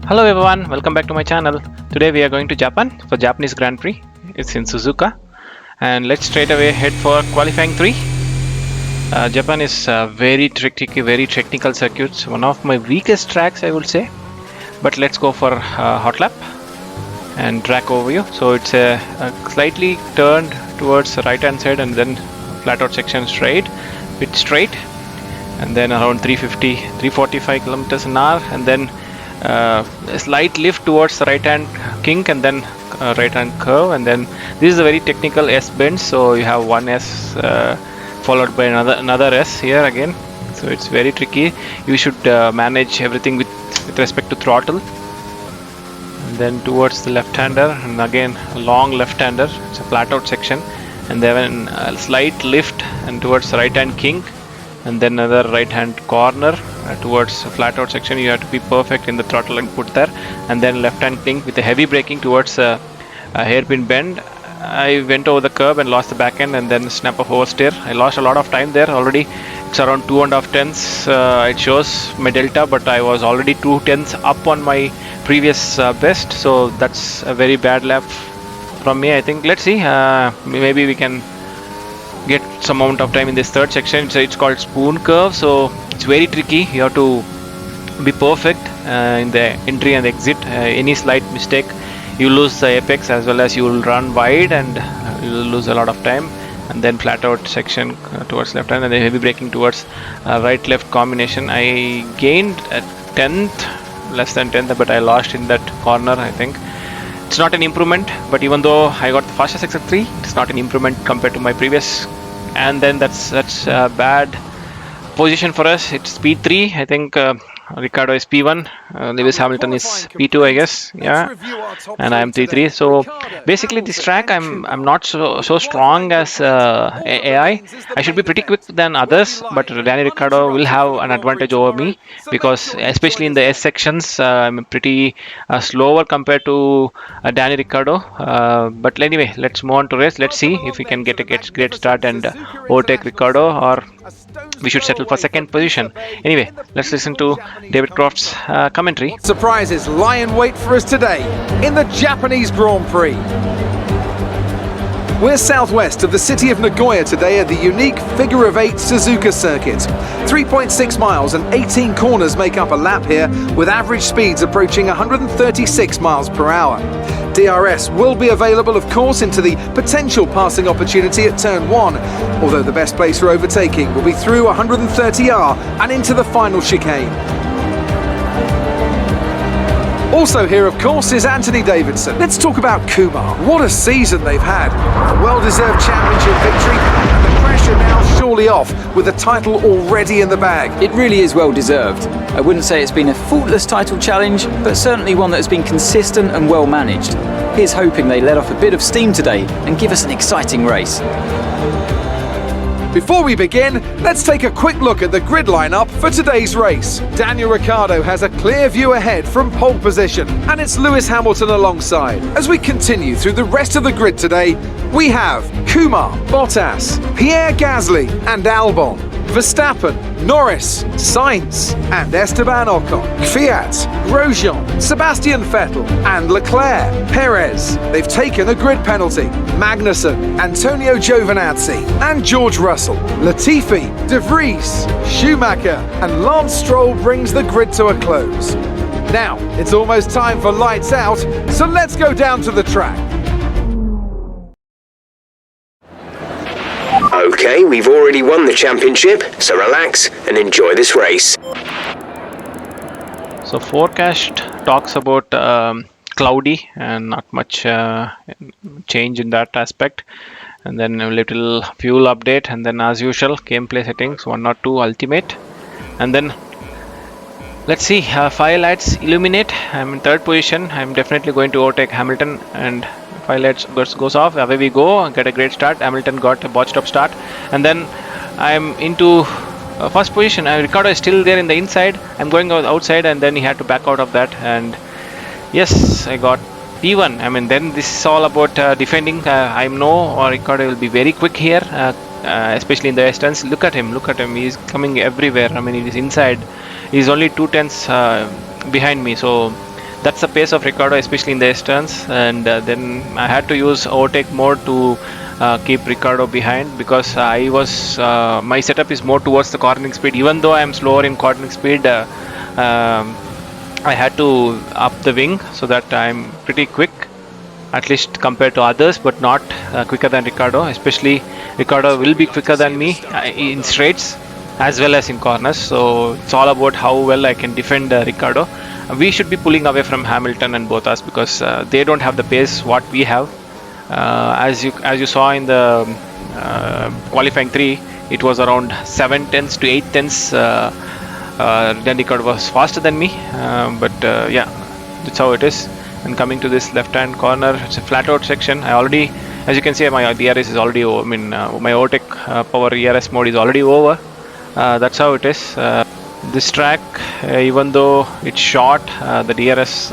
Hello everyone, welcome back to my channel. Today we are going to Japan for Japanese Grand Prix. It's in Suzuka, and let's straight away head for qualifying 3. Japan is very tricky, very technical circuits. One of my weakest tracks, I would say. But let's go for hot lap and track overview. So it's a slightly turned towards the right hand side and then flat out section straight, bit straight, and then around 345 kilometers an hour, and then a slight lift towards the right hand kink and then right hand curve, and then this is a very technical S bend, so you have one S followed by another S here again, so it's very tricky. You should manage everything with respect to throttle, and then towards the left hander, and again a long left hander. It's a flat out section, and then a slight lift and towards the right hand kink, and then another right hand corner towards a flat out section. You have to be perfect in the throttle and put there, and then left hand kink with a heavy braking towards a hairpin bend. I went over the curb and lost the back end, and then snap of oversteer. I lost a lot of time there already. It's around 2.5 tenths. It shows my delta, but I was already 2 tenths up on my previous best, so that's a very bad lap from me, I think. Let's see, maybe we can get some amount of time in this third section. It's called spoon curve, so it's very tricky. You have to be perfect in the entry and exit. Any slight mistake, you lose the apex as well as you will run wide, and you will lose a lot of time. And then flat out section towards left hand, and then heavy braking towards right left combination. I gained a tenth, less than 10th, but I lost in that corner, I think. It's not an improvement, but even though I got the fastest exit 3, it's not an improvement compared to my previous. And then that's a bad position for us. It's speed 3, I think. Ricciardo is P1, Lewis Hamilton is P2, I guess, yeah, and I am P3. So basically this track I'm not so strong as AI. I should be pretty quick than others, but Danny Ricciardo will have an advantage over me, because especially in the S sections I'm pretty slower compared to Danny Ricciardo. But anyway, let's move on to race. Let's see if we can get a great start and overtake Ricciardo, or we should settle for second position. Anyway, let's listen to David Croft's commentary. Surprises lie in wait for us today in the Japanese Grand Prix. We're southwest of the city of Nagoya today at the unique figure-of-8 Suzuka circuit. 3.6 miles and 18 corners make up a lap here, with average speeds approaching 136 miles per hour. DRS will be available, of course, into the potential passing opportunity at turn 1, although the best place for overtaking will be through 130R and into the final chicane. Also here, of course, is Anthony Davidson. Let's talk about Kumar. What a season they've had. A well-deserved championship victory, and the pressure now surely off, with the title already in the bag. It really is well-deserved. I wouldn't say it's been a faultless title challenge, but certainly one that has been consistent and well-managed. Here's hoping they let off a bit of steam today and give us an exciting race. Before we begin, let's take a quick look at the grid lineup for today's race. Daniel Ricciardo has a clear view ahead from pole position, and it's Lewis Hamilton alongside. As we continue through the rest of the grid today, we have Kumar, Bottas, Pierre Gasly and Albon, Verstappen, Norris, Sainz and Esteban Ocon, Kvyat, Grosjean, Sebastian Vettel and Leclerc, Perez. They've taken a grid penalty. Magnussen, Antonio Giovinazzi and George Russell, Latifi, De Vries, Schumacher and Lance Stroll brings the grid to a close. Now, it's almost time for lights out, so let's go down to the track. Okay, we've already won the championship, so relax and enjoy this race. So forecast talks about cloudy and not much change in that aspect, and then a little fuel update, and then as usual gameplay settings 1 or 2 ultimate, and then let's see, 5 lights illuminate. I'm in third position. I'm definitely going to overtake Hamilton, and 5 lights goes off, away we go, get a great start. Hamilton got a botched up start, and then I'm into first position. Ricciardo is still there in the inside. I'm going outside, and then he had to back out of that, and yes, I got P1. I mean, then this is all about defending. I know Ricciardo will be very quick here, especially in the distance. Look at him, he's coming everywhere. I mean, he is inside. He's only 2 tenths behind me, so That's the pace of Ricardo, especially in the S turns. And then I had to use overtake mode to keep Ricardo behind, because I was my setup is more towards the cornering speed. Even though I am slower in cornering speed, I had to up the wing so that I'm pretty quick, at least compared to others, but not quicker than Ricardo. Especially Ricardo will be quicker than me in straights as well as in corners. So it's all about how well I can defend Ricardo. We should be pulling away from Hamilton and both us, because they don't have the pace what we have. As you saw in the qualifying 3, it was around 7 tenths to 8 tenths. Then Ricardo was faster than me, but yeah, that's how it is. And coming to this left-hand corner, it's a flat-out section. I already, as you can see, my DRS is already over. I mean, my overtake power ERS mode is already over. That's how it is. This track, even though it's short, the ERS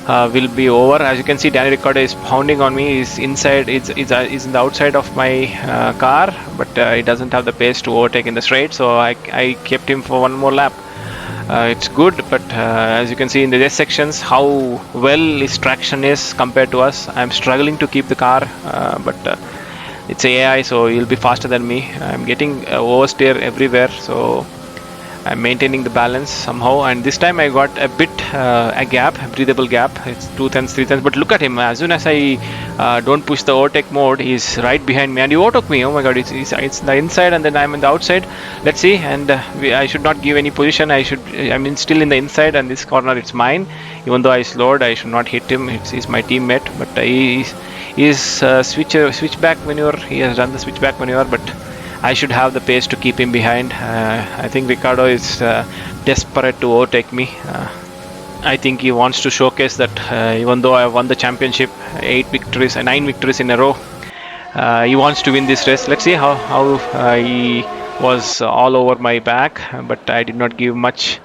will be over. As you can see, Danny Ricciardo is pounding on me. He's inside. It's in the outside of my car, but he doesn't have the pace to overtake in the straight. So I kept him for one more lap. It's good, but as you can see in the S sections, how well his traction is compared to us. I'm struggling to keep the car, but it's AI, so he'll be faster than me. I'm getting oversteer everywhere, so I'm maintaining the balance somehow. And this time I got a bit a gap, a breathable gap. It's 2 tenths, 3 tenths. But look at him. As soon as I don't push the overtake mode, he's right behind me and he overtook me. Oh my god! It's the inside and then I'm in the outside. Let's see. And I should not give any position. I'm still in the inside, and this corner it's mine. Even though I slowed, I should not hit him. He's my teammate, but he's switchback maneuver. He has done the switchback maneuver, but I should have the pace to keep him behind. I think Ricardo is desperate to overtake me. I think he wants to showcase that even though I won the championship, 9 victories in a row, he wants to win this race. Let's see how he was all over my back, but I did not give much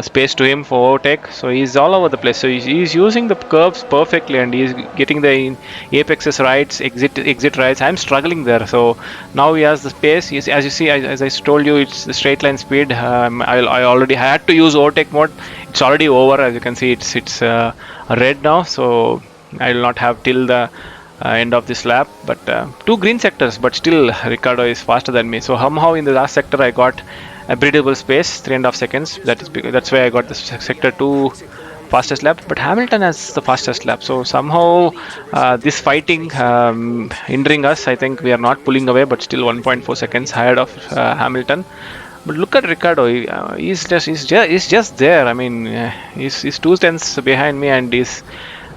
space to him for overtake, so he's all over the place. So he's using the curves perfectly, and he's getting the apexes rights, exit rights. I'm struggling there, so now he has the space. As you see, as I told you, it's the straight line speed. I already had to use overtake mode. It's already over. As you can see, it's red now, so I will not have till the end of this lap. But 2 green sectors, but still Ricardo is faster than me. So somehow in the last sector I got a breathable space, 3.5 seconds. That's why I got the sector 2 fastest lap. But Hamilton has the fastest lap. So somehow this fighting hindering us. I think we are not pulling away, but still 1.4 seconds ahead of Hamilton. But look at Ricardo. He's just there. I mean, he's 2 tenths behind me, and he's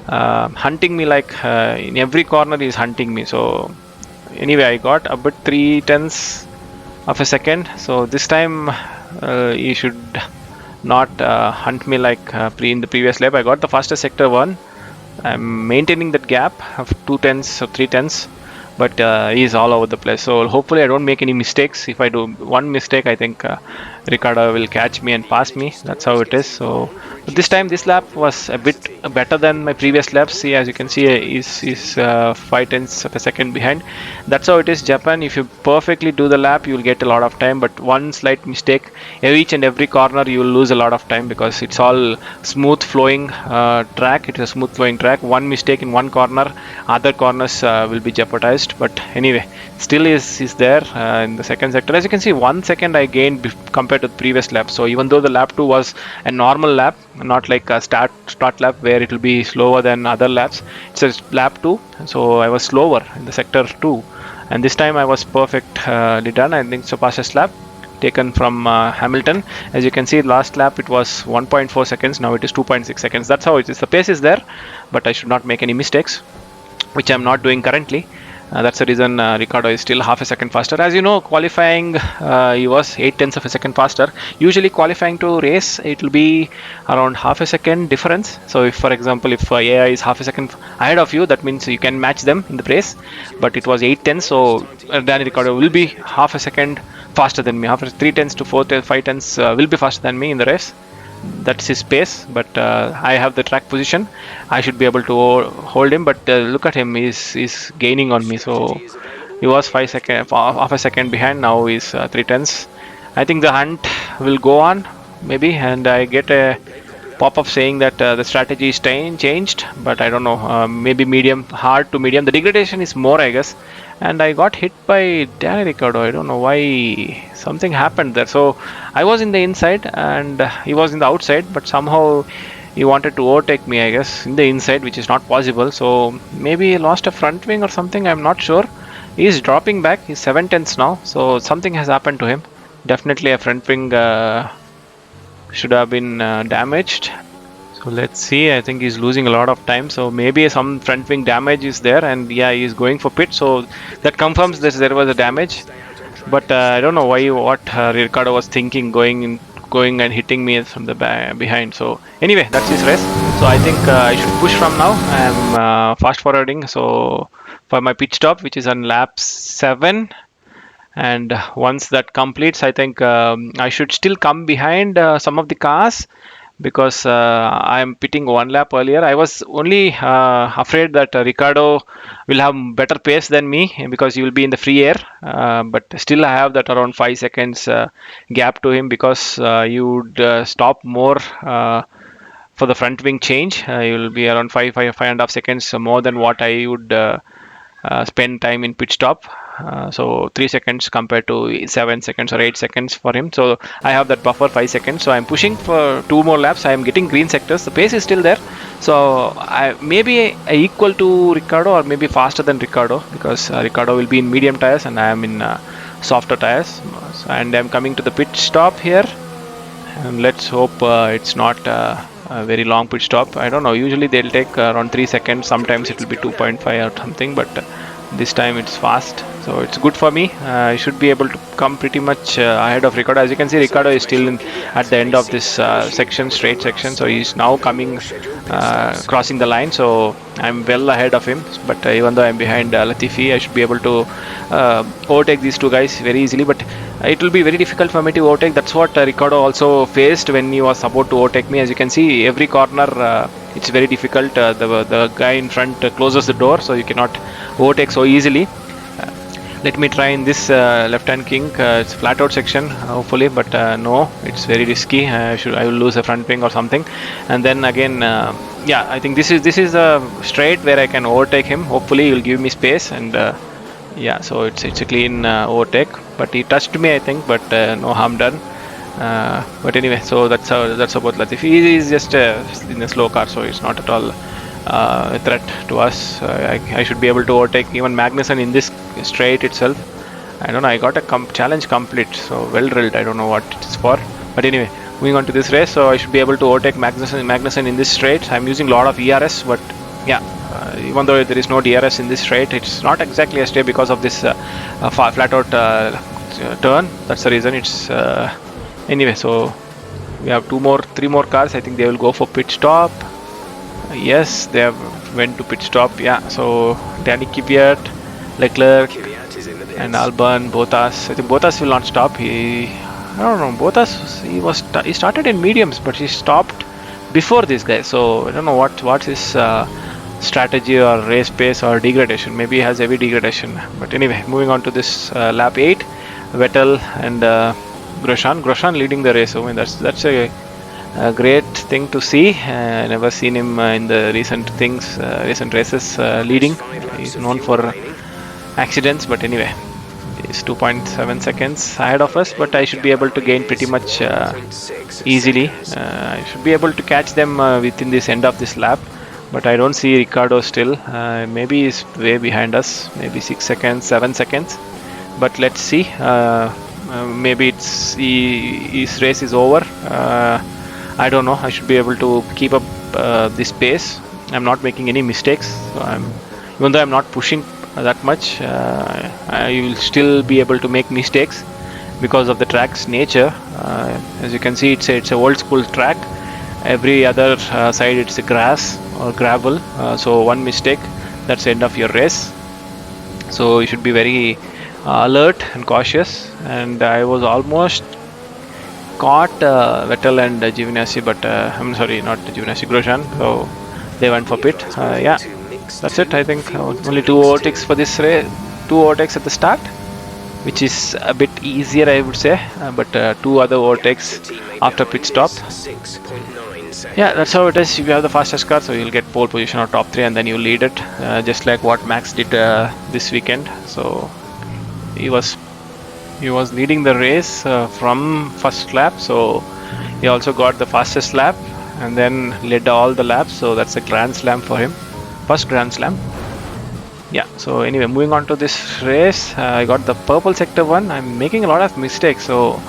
hunting me like in every corner. He's hunting me. So anyway, I got about 3 tenths of a second. So this time he should not hunt me like in the previous lap. I got the fastest sector 1. I'm maintaining that gap of 2 tenths or 3 tenths, but he's all over the place. So hopefully I don't make any mistakes. If I do one mistake, I think Ricardo will catch me and pass me. That's how it is. So this time this lap was a bit better than my previous laps. See, as you can see, is 5 tenths of a second behind. That's how it is, Japan. If you perfectly do the lap, you will get a lot of time, but one slight mistake, each and every corner you will lose a lot of time, because it's all smooth flowing track. It is a smooth flowing track. One mistake in one corner, other corners will be jeopardized. But anyway, still is there in the second sector. As you can see, 1 second I gained compared to the previous lap. So even though the lap 2 was a normal lap, not like a start lap where it will be slower than other laps, it's a lap 2, so I was slower in the sector 2, and this time I was perfectly done. I think it's the fastest lap taken from Hamilton. As you can see, last lap it was 1.4 seconds, now it is 2.6 seconds. That's how it is. The pace is there, but I should not make any mistakes, which I'm not doing currently. That's the reason Ricardo is still half a second faster. As you know, qualifying he was 8 tenths of a second faster. Usually qualifying to race, it will be around half a second difference. So if, for example, if AI is half a second ahead of you, that means you can match them in the race. But it was 8 tenths, so Danny Ricciardo will be half a second faster than me. After 3 tenths to 5 tenths will be faster than me in the race. That's his pace, but I have the track position. I should be able to hold him, but look at him, he's gaining on me. So he was half a second behind, now he's 3 tenths. I think the hunt will go on maybe, and I get a pop-up saying that the strategy is changed, but I don't know. Maybe medium, hard to medium. The degradation is more, I guess. And I got hit by Danny Ricciardo. I don't know why. Something happened there. So I was in the inside and he was in the outside, but somehow he wanted to overtake me, I guess, in the inside, which is not possible. So maybe he lost a front wing or something. I'm not sure. He's dropping back. He's 7/10 now. So something has happened to him. Definitely a front wing should have been damaged. So let's see. I think he's losing a lot of time. So maybe some front wing damage is there, and yeah, he's going for pit. So that confirms that there was a damage. But I don't know what Ricciardo was thinking, going and hitting me from the behind. So anyway, that's his race. So I think I should push from now. I'm fast forwarding. So for my pit stop, which is on lap 7. And once that completes, I think I should still come behind some of the cars, because I'm pitting 1 lap earlier. I was only afraid that Ricciardo will have better pace than me, because he will be in the free air. But still I have that around 5 seconds gap to him, because you would stop more for the front wing change. You will be around 5.5 seconds more than what I would spend time in pit stop. So 3 seconds compared to 7 seconds or 8 seconds for him. So I have that buffer 5 seconds. So I'm pushing for 2 more laps. I am getting green sectors. The pace is still there. So I maybe equal to Ricciardo, or maybe faster than Ricciardo, because Ricciardo will be in medium tires and I am in softer tires. And I'm coming to the pit stop here. And let's hope it's not a very long pit stop. I don't know. Usually they'll take around 3 seconds. Sometimes it will be 2.5 or something. But this time it's fast, so it's good for me. I should be able to come pretty much ahead of Ricciardo. As you can see, Ricciardo is still at the end of this straight section, so he's now coming crossing the line. So I'm well ahead of him, but even though I'm behind Latifi, I should be able to overtake these 2 guys very easily. But it will be very difficult for me to overtake. That's what Ricciardo also faced when he was about to overtake me. As you can see, every corner it's very difficult. The guy in front closes the door, so you cannot overtake so easily. Let me try in this left-hand kink. It's flat out section, hopefully, but no, it's very risky. I will lose a front wing or something. And then again, yeah, I think this is a straight where I can overtake him. Hopefully, he will give me space, and yeah, so it's a clean overtake. But he touched me, I think, but no harm done. But anyway, so that's about Latifi. He is just in a slow car, so it's not at all a threat to us. I should be able to overtake even Magnussen in this straight itself. I don't know. I got a challenge complete, so well drilled. I don't know what it's for, but anyway, moving on to this race. So I should be able to overtake Magnussen in this straight. I'm using a lot of ERS, but yeah. Even though there is no DRS in this straight, it's not exactly a straight because of this flat out turn. That's the reason. It's anyway. So we have 3 more cars. I think they will go for pit stop. Yes, they have went to pit stop. Yeah. So Danny Kvyat, Leclerc, and Albon, Bottas. I think Bottas will not stop. I don't know. Bottas he started in mediums, but he stopped before this guy. So I don't know what's his strategy or race pace or degradation. Maybe he has heavy degradation. But anyway, moving on to this lap 8, Vettel and Grosjean leading the race. I mean, that's a great thing to see. I never seen him in the recent races leading. He's known for accidents, but anyway, he's 2.7 seconds ahead of us. But I should be able to gain pretty much easily. I should be able to catch them within this end of this lap. But I don't see Ricciardo still. Maybe he's way behind us. Maybe 6 seconds, 7 seconds. But let's see. Maybe his race is over. I don't know. I should be able to keep up this pace. I'm not making any mistakes. So even though I'm not pushing that much, I will still be able to make mistakes because of the track's nature. As you can see, it's a old school track. Every other side it's a grass or gravel, so one mistake, that's the end of your race. So you should be very alert and cautious. And I was almost caught Vettel and Giovinazzi, but I'm sorry, not Giovinazzi, Grosjean. So they went for pit. Yeah, that's it. I think only 2 overtakes for this race. 2 overtakes at the start. which is a bit easier, I would say. But 2 other overtakes after pit stop. Yeah, that's how it is. If you have the fastest car, so you'll get pole position or top 3, and then you lead it, just like what Max did this weekend. So he was leading the race from first lap, so he also got the fastest lap and then led all the laps. So that's a grand slam for him, first grand slam. Yeah, so anyway, moving on to this race, I got the purple sector 1. I'm making a lot of mistakes, so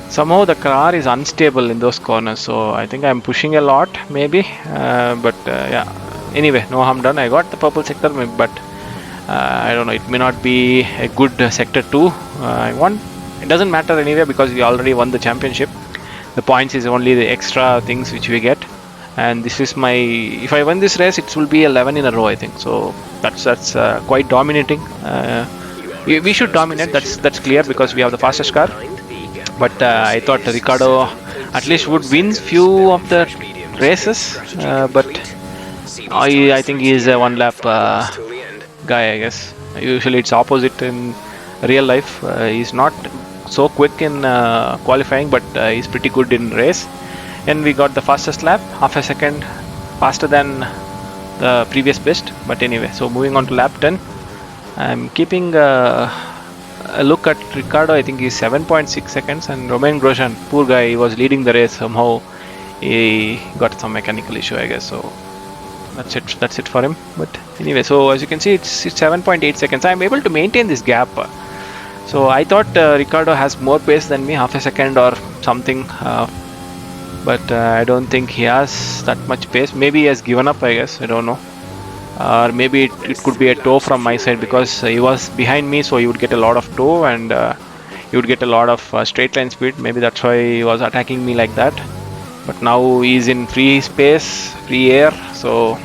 somehow the car is unstable in those corners, so I think I'm pushing a lot maybe, but yeah, anyway, no harm done. I got the purple sector, but I don't know, it may not be a good sector 2. I won. It doesn't matter anyway because we already won the championship. The points is only the extra things which we get, and this is my, if I win this race, it will be 11 in a row, I think. So that's quite dominating. We should dominate, that's clear, because we have the fastest car. But I thought Ricciardo at least would win few of the races, but I think he is a 1 lap guy, I guess. Usually it's opposite in real life. He's not so quick in qualifying, but he's pretty good in race. And we got the fastest lap, half a second faster than the previous best. But anyway, so moving on to lap 10, I'm keeping a look at Ricciardo. I think he's 7.6 seconds, and Romain Grosjean, poor guy, he was leading the race. Somehow he got some mechanical issue, I guess. So that's it for him. But anyway, so as you can see, it's 7.8 seconds. I'm able to maintain this gap. So I thought Ricciardo has more pace than me, half a second or something, but I don't think he has that much pace. Maybe he has given up, I guess, I don't know. Or maybe it could be a tow from my side, because he was behind me, so he would get a lot of tow, and he would get a lot of straight line speed. Maybe that's why he was attacking me like that. But now he's in free space, free air, so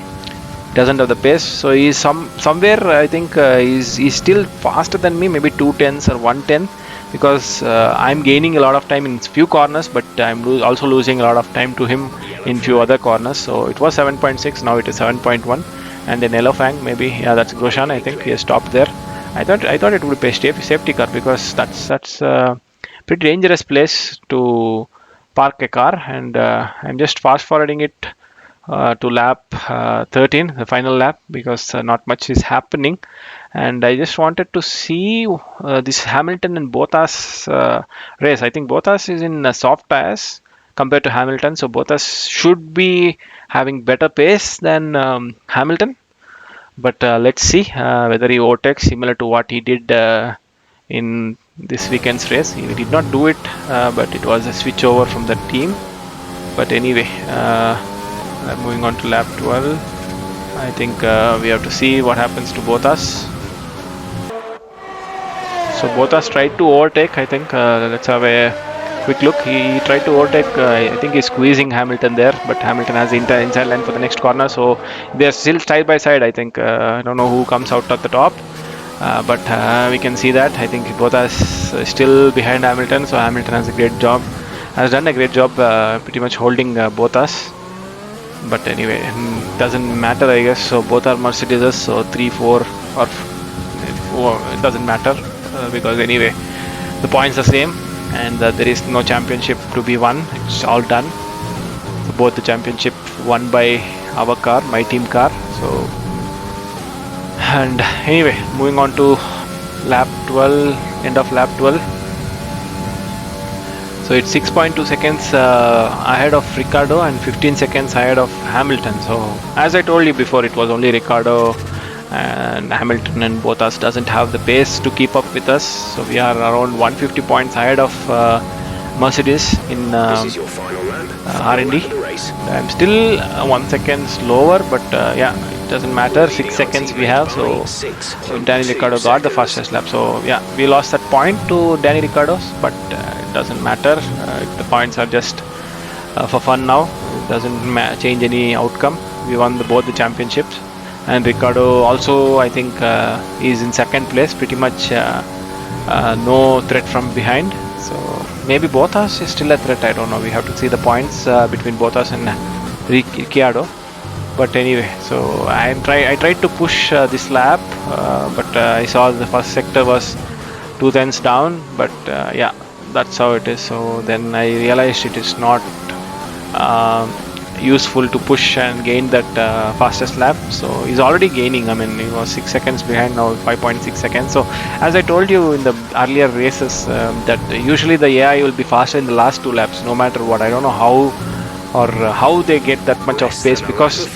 doesn't have the pace. So he's somewhere, I think he's still faster than me, maybe 2/10 or 1/10, because I'm gaining a lot of time in few corners, but I'm also losing a lot of time to him in few other corners. So it was 7.6, now it is 7.1. And then yellow fang, maybe, yeah, that's Grosjean. I think he has stopped there. I thought it would be a safety car, because that's a pretty dangerous place to park a car. And I'm just fast forwarding it to lap 13, the final lap, because not much is happening. And I just wanted to see this Hamilton and Bottas race. I think Bottas is in soft tires compared to Hamilton, so Bottas should be having better pace than Hamilton. But let's see whether he overtakes similar to what he did in this weekend's race. He did not do it, but it was a switch over from the team. But anyway, moving on to lap 12, I think we have to see what happens to Bottas. So Bottas tried to overtake, I think. Let's have a quick look. He tried to overtake. I think he's squeezing Hamilton there, but Hamilton has the inside line for the next corner, so they're still side by side, I think. I don't know who comes out at the top, but we can see that. I think Bottas is still behind Hamilton, so Hamilton has done a great job pretty much holding Bottas. But anyway, doesn't matter, I guess. So both are Mercedes, so 3, 4 or 4, it doesn't matter, because anyway the points are same, and there is no championship to be won. It's all done. So both the championship won by our car, my team car. So, and anyway, moving on to lap 12, end of lap 12. So it's 6.2 seconds ahead of Ricciardo and 15 seconds ahead of Hamilton. So as I told you before, it was only Ricciardo, and Hamilton and Bottas doesn't have the pace to keep up with us. So we are around 150 points ahead of Mercedes in R&D. I'm still 1 second slower, but yeah, it doesn't matter. 6 seconds we have. So Danny Ricciardo got the fastest lap. So yeah, we lost that point to Danny Ricciardo, but it doesn't matter. The points are just for fun now. It doesn't change any outcome. We won both the championships. And Ricciardo also, I think, is in second place, pretty much no threat from behind. So maybe Bottas is still a threat, I don't know. We have to see the points between Bottas and Ricciardo. But anyway, so I tried to push this lap, but I saw the first sector was 2 tenths down, but yeah, that's how it is. So then I realized it is not useful to push and gain that fastest lap. So he's already gaining. I mean, he was 6 seconds behind, now 5.6 seconds. So as I told you in the earlier races, that usually the AI will be faster in the last 2 laps, no matter what. I don't know how they get that much of pace, because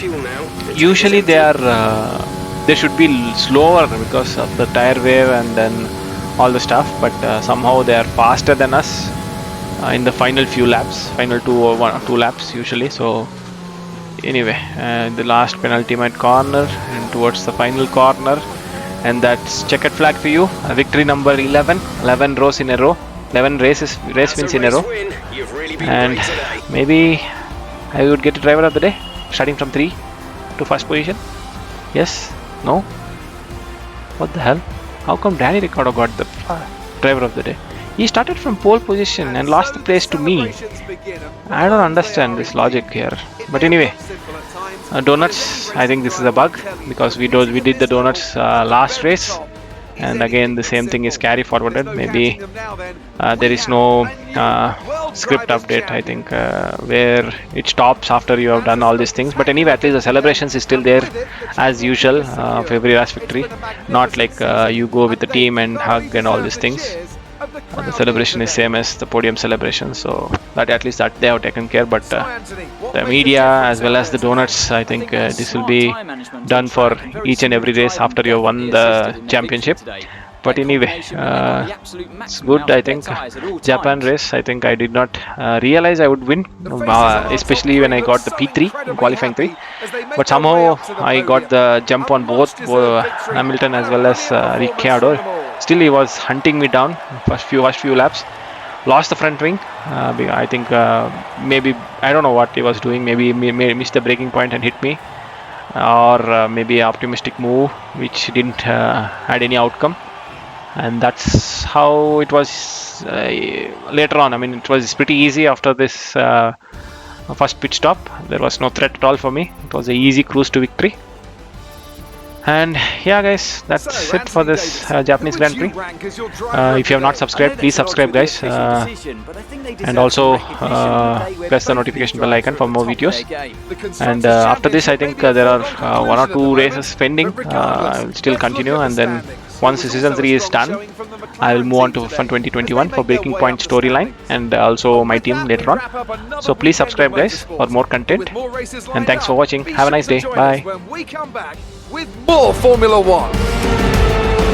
usually they should be slower because of the tire wear and then all the stuff, but somehow they are faster than us in the final few laps, final 2 laps usually. So anyway, the last penultimate corner and towards the final corner, and that's checkered flag for you. Victory number 11 rows in a row, 11 race wins in a row, and maybe I would get a driver of the day, starting from 3 to first position. Yes? No? What the hell? How come Danny Ricciardo got the driver of the day? He started from pole position and lost the place to me. I don't understand this logic here. But anyway, donuts, I think this is a bug, because we did the donuts last race, and again the same thing is carry forwarded. Maybe there is no script update, I think, where it stops after you have done all these things. But anyway, at least the celebrations is still there as usual for every race victory. Not like you go with the team and hug and all these things. The celebration is same as the podium celebration, so that at least that they have taken care. But the media as well as the donuts, I think this will be done for each and every race after you have won the championship. But anyway, it's good. I think Japan race, I think I did not realize I would win, especially when I got the P3 in qualifying 3. But somehow I got the jump on both Hamilton as well as Ricciardo. Still, he was hunting me down first few laps. Lost the front wing. I think maybe, I don't know what he was doing. Maybe he missed the braking point and hit me, or maybe an optimistic move which didn't had any outcome. And that's how it was later on. I mean, it was pretty easy after this first pit stop. There was no threat at all for me. It was an easy cruise to victory. And yeah, guys, that's it for this Japanese Grand Prix. If you have not subscribed, please subscribe, guys, and also press the notification bell icon for more videos. And after this, I think there are 1 or 2 races pending. I will still continue, and then once the season 3 is done, I will move on to F1 2021 for Breaking Point storyline, and also my team later on. So please subscribe, guys, for more content, and thanks for watching. Have a nice day. Bye. With more Formula One.